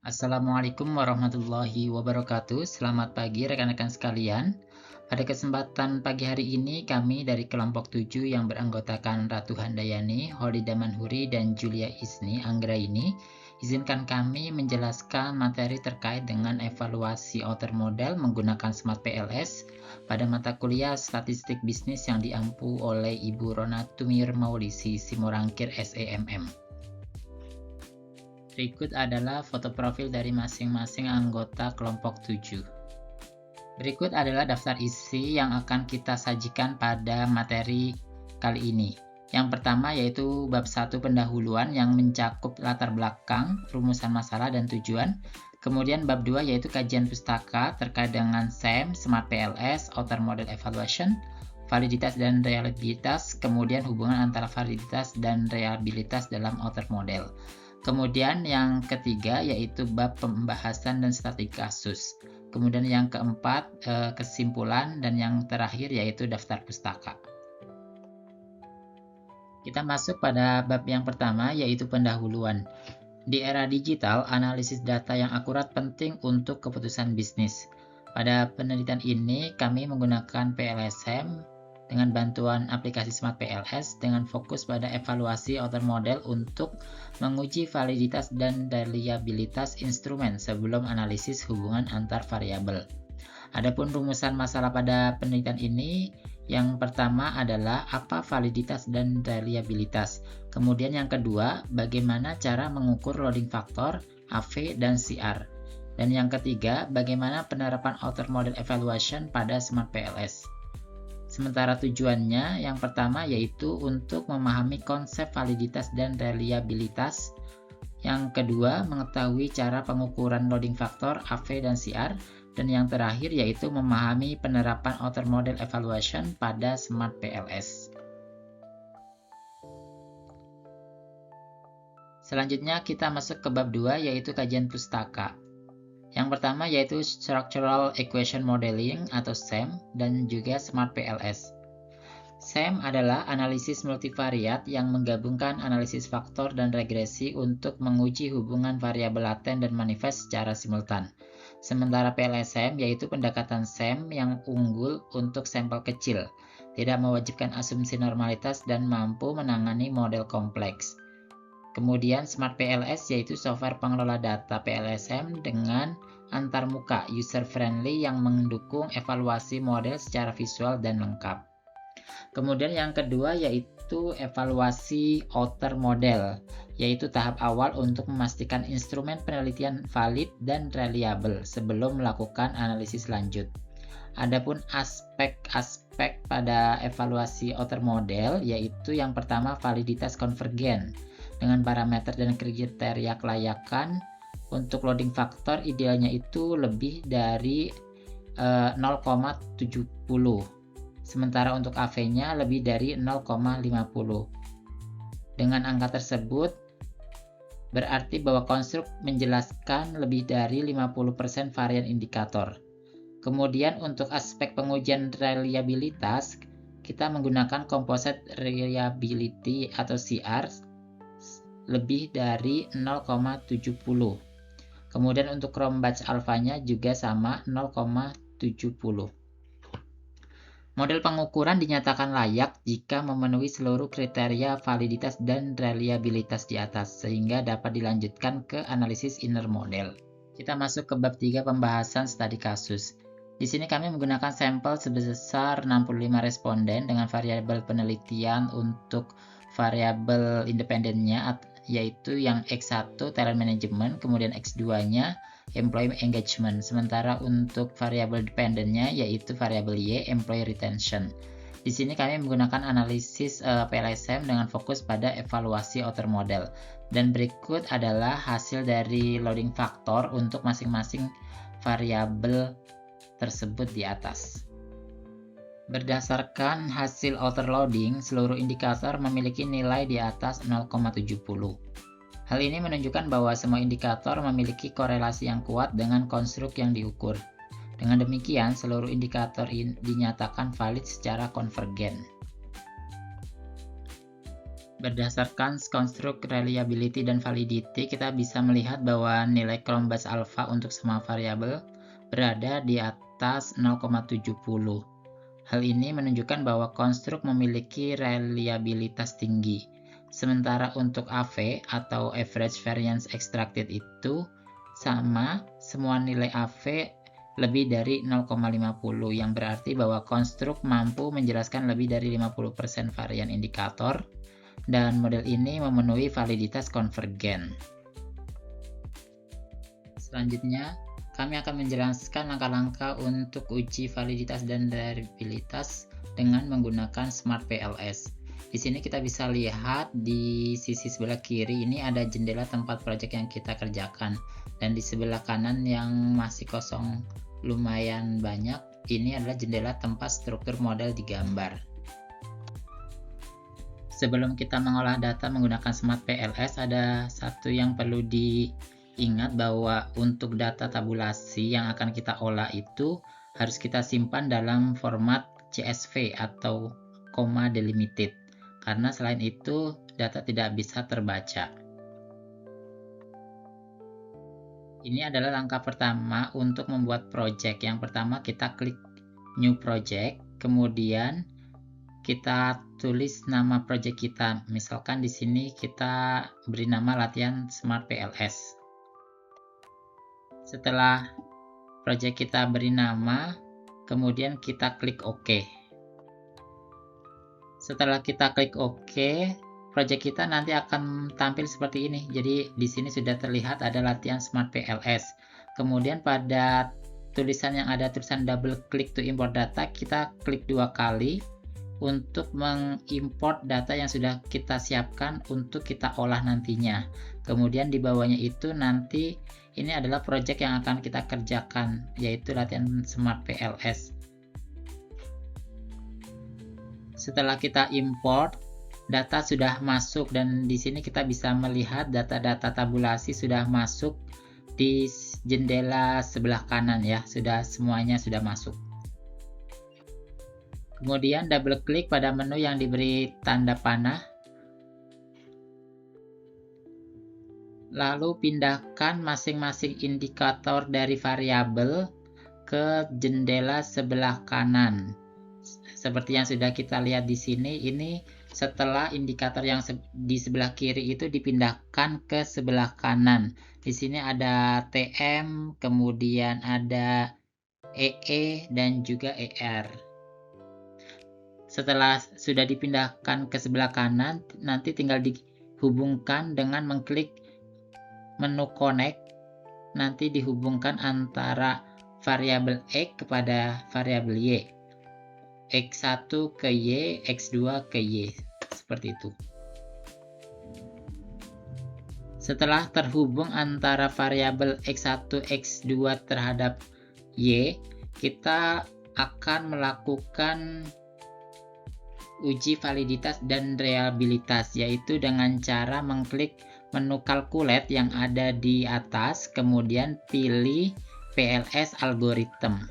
Assalamualaikum warahmatullahi wabarakatuh. Selamat pagi rekan-rekan sekalian. Pada kesempatan pagi hari ini kami dari kelompok 7 yang beranggotakan Ratu Handayani, Holida Manhuri, dan Julia Isni Anggraini, izinkan kami menjelaskan materi terkait dengan evaluasi outer model menggunakan Smart PLS pada mata kuliah Statistik Bisnis yang diampu oleh Ibu Rona Tumir Maulisi Simorangkir SEMM. Berikut adalah foto profil dari masing-masing anggota kelompok 7. Berikut adalah daftar isi yang akan kita sajikan pada materi kali ini. Yang pertama yaitu bab 1 pendahuluan yang mencakup latar belakang, rumusan masalah, dan tujuan. Kemudian bab 2 yaitu kajian pustaka terkait dengan SEM, Smart PLS, Outer Model Evaluation, validitas dan reliabilitas, kemudian hubungan antara validitas dan reliabilitas dalam outer model. Kemudian yang ketiga yaitu bab pembahasan dan strategi kasus. Kemudian yang keempat kesimpulan, dan yang terakhir yaitu daftar pustaka. Kita masuk pada bab yang pertama yaitu pendahuluan. Di era digital, analisis data yang akurat penting untuk keputusan bisnis. Pada penelitian ini kami menggunakan PLSM dengan bantuan aplikasi Smart PLS dengan fokus pada evaluasi outer model untuk menguji validitas dan reliabilitas instrumen sebelum analisis hubungan antar variabel. Adapun rumusan masalah pada penelitian ini, yang pertama adalah apa validitas dan reliabilitas. Kemudian yang kedua, bagaimana cara mengukur loading factor, AV, dan CR. Dan yang ketiga, bagaimana penerapan outer model evaluation pada Smart PLS. Sementara tujuannya yang pertama yaitu untuk memahami konsep validitas dan reliabilitas. Yang kedua, mengetahui cara pengukuran loading factor, AV, dan CR. Dan yang terakhir yaitu memahami penerapan outer model evaluation pada Smart PLS. Selanjutnya kita masuk ke bab 2 yaitu kajian pustaka. Yang pertama yaitu Structural Equation Modeling atau SEM dan juga Smart PLS. SEM adalah analisis multivariat yang menggabungkan analisis faktor dan regresi untuk menguji hubungan variabel laten dan manifest secara simultan. Sementara PLSM yaitu pendekatan SEM yang unggul untuk sampel kecil, tidak mewajibkan asumsi normalitas dan mampu menangani model kompleks. Kemudian Smart PLS yaitu software pengelola data PLSM dengan antarmuka user-friendly yang mendukung evaluasi model secara visual dan lengkap. Kemudian yang kedua yaitu evaluasi outer model, yaitu tahap awal untuk memastikan instrumen penelitian valid dan reliable sebelum melakukan analisis lanjut. Adapun aspek-aspek pada evaluasi outer model yaitu yang pertama validitas konvergen dengan parameter dan kriteria kelayakan. Untuk loading factor idealnya itu lebih dari 0,70, sementara untuk AV-nya lebih dari 0,50. Dengan angka tersebut berarti bahwa konstruk menjelaskan lebih dari 50% varian indikator. Kemudian untuk aspek pengujian reliabilitas kita menggunakan composite reliability atau CR lebih dari 0,70. Kemudian untuk Cronbach alfanya juga sama 0,70. Model pengukuran dinyatakan layak jika memenuhi seluruh kriteria validitas dan reliabilitas di atas sehingga dapat dilanjutkan ke analisis inner model. Kita masuk ke bab 3 pembahasan studi kasus. Di sini kami menggunakan sampel sebesar 65 responden dengan variabel penelitian untuk variabel independennya yaitu yang X1 talent management, kemudian X2-nya employee engagement. Sementara untuk variabel dependennya yaitu variabel Y employee retention. Di sini kami menggunakan analisis PLSM dengan fokus pada evaluasi outer model. Dan berikut adalah hasil dari loading factor untuk masing-masing variabel tersebut di atas. Berdasarkan hasil outer loading, seluruh indikator memiliki nilai di atas 0,70. Hal ini menunjukkan bahwa semua indikator memiliki korelasi yang kuat dengan konstruk yang diukur. Dengan demikian, seluruh indikator dinyatakan valid secara konvergen. Berdasarkan konstruk reliability dan validity, kita bisa melihat bahwa nilai Cronbach's alpha untuk semua variabel berada di atas 0,70. Hal ini menunjukkan bahwa konstruk memiliki reliabilitas tinggi. Sementara untuk AV atau average variance extracted itu sama, semua nilai AV lebih dari 0,50, yang berarti bahwa konstruk mampu menjelaskan lebih dari 50% varian indikator, dan model ini memenuhi validitas konvergen. Selanjutnya, kami akan menjelaskan langkah-langkah untuk uji validitas dan reliabilitas dengan menggunakan Smart PLS. Di sini kita bisa lihat di sisi sebelah kiri ini ada jendela tempat proyek yang kita kerjakan, dan di sebelah kanan yang masih kosong lumayan banyak, ini adalah jendela tempat struktur model digambar. Sebelum kita mengolah data menggunakan Smart PLS, ada satu yang perlu diingat, bahwa untuk data tabulasi yang akan kita olah itu harus kita simpan dalam format CSV atau comma delimited, karena selain itu data tidak bisa terbaca. Ini adalah langkah pertama untuk membuat project. Yang pertama kita klik New Project, kemudian kita tulis nama project kita. Misalkan di sini kita beri nama latihan Smart PLS. Setelah project kita beri nama, kemudian kita klik OK. Setelah kita klik OK, project kita nanti akan tampil seperti ini. Jadi di sini sudah terlihat ada latihan Smart PLS. Kemudian pada tulisan yang ada tulisan double click to import data, kita klik 2 kali untuk mengimport data yang sudah kita siapkan untuk kita olah nantinya. Kemudian di bawahnya itu nanti ini adalah project yang akan kita kerjakan, yaitu latihan Smart PLS. Setelah kita import, data sudah masuk, dan di sini kita bisa melihat data-data tabulasi sudah masuk di jendela sebelah kanan ya, semuanya sudah masuk. Kemudian double klik pada menu yang diberi tanda panah. Lalu pindahkan masing-masing indikator dari variabel ke jendela sebelah kanan. Seperti yang sudah kita lihat di sini, ini setelah indikator yang di sebelah kiri itu dipindahkan ke sebelah kanan. Di sini ada TM, kemudian ada EE dan juga ER. Setelah sudah dipindahkan ke sebelah kanan, nanti tinggal dihubungkan dengan mengklik menu connect. Nanti dihubungkan antara variabel X kepada variabel Y, X1 ke Y, X2 ke Y, seperti itu. Setelah terhubung antara variabel X1, X2 terhadap Y, kita akan melakukan uji validitas dan reliabilitas, yaitu dengan cara mengklik menu calculate yang ada di atas, kemudian pilih PLS algorithm.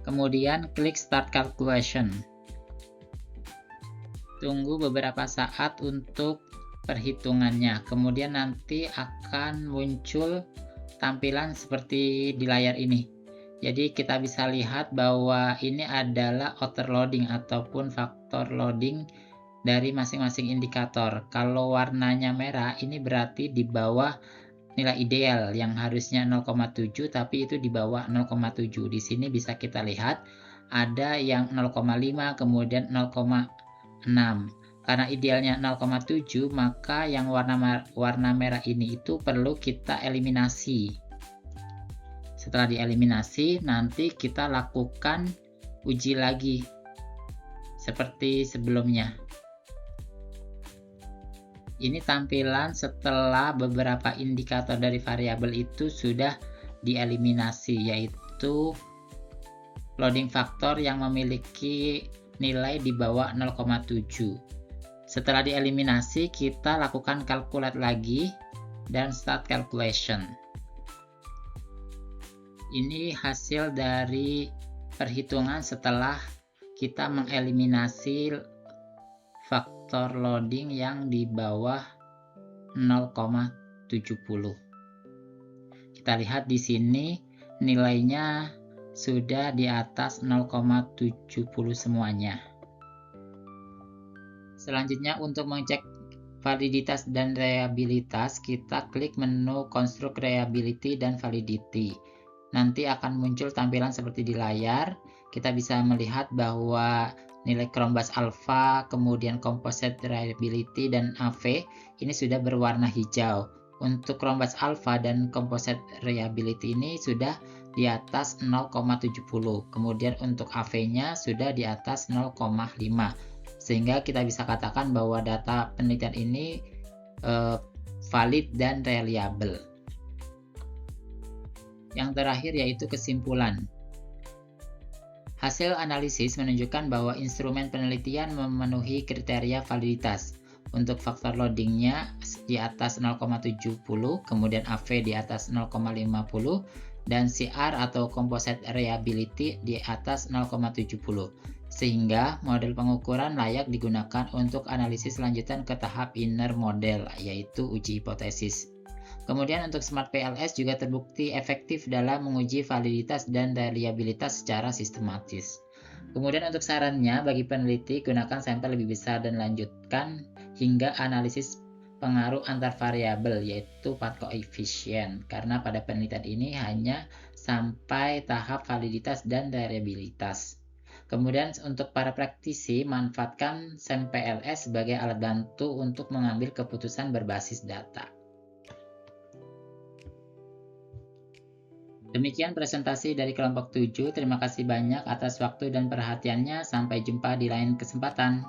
Kemudian klik start calculation. Tunggu beberapa saat untuk perhitungannya, kemudian nanti akan muncul tampilan seperti di layar ini. Jadi kita bisa lihat bahwa ini adalah outer loading ataupun faktor loading dari masing-masing indikator. Kalau warnanya merah, ini berarti di bawah nilai ideal yang harusnya 0,7, tapi itu di bawah 0,7. Di sini bisa kita lihat ada yang 0,5, kemudian 0,6. Karena idealnya 0,7, maka yang warna merah ini itu perlu kita eliminasi. Setelah dieliminasi, nanti kita lakukan uji lagi seperti sebelumnya. Ini tampilan setelah beberapa indikator dari variabel itu sudah dieliminasi, yaitu loading factor yang memiliki nilai di bawah 0,7. Setelah dieliminasi, kita lakukan calculate lagi dan start calculation. Ini hasil dari perhitungan setelah kita mengeliminasi faktor loading yang di bawah 0,70. Kita lihat di sini nilainya sudah di atas 0,70 semuanya. Selanjutnya untuk mengecek validitas dan reliabilitas, kita klik menu Construct Reliability dan Validity. Nanti akan muncul tampilan seperti di layar. Kita bisa melihat bahwa nilai Chrombus Alpha, kemudian Composite Reliability dan AV ini sudah berwarna hijau. Untuk Chrombus Alpha dan Composite Reliability ini sudah di atas 0,70. Kemudian untuk AV-nya sudah di atas 0,5. Sehingga kita bisa katakan bahwa data penelitian ini valid dan reliable. Yang terakhir yaitu kesimpulan. Hasil analisis menunjukkan bahwa instrumen penelitian memenuhi kriteria validitas. Untuk faktor loadingnya di atas 0,70, kemudian AV di atas 0,50, dan CR atau Composite Reliability di atas 0,70. Sehingga model pengukuran layak digunakan untuk analisis lanjutan ke tahap inner model, yaitu uji hipotesis. Kemudian untuk Smart PLS juga terbukti efektif dalam menguji validitas dan reliabilitas secara sistematis. Kemudian untuk sarannya bagi peneliti, gunakan sampel lebih besar dan lanjutkan hingga analisis pengaruh antar variabel, yaitu path coefficient, karena pada penelitian ini hanya sampai tahap validitas dan reliabilitas. Kemudian untuk para praktisi, manfaatkan SAM-PLS sebagai alat bantu untuk mengambil keputusan berbasis data. Demikian presentasi dari kelompok 7. Terima kasih banyak atas waktu dan perhatiannya. Sampai jumpa di lain kesempatan.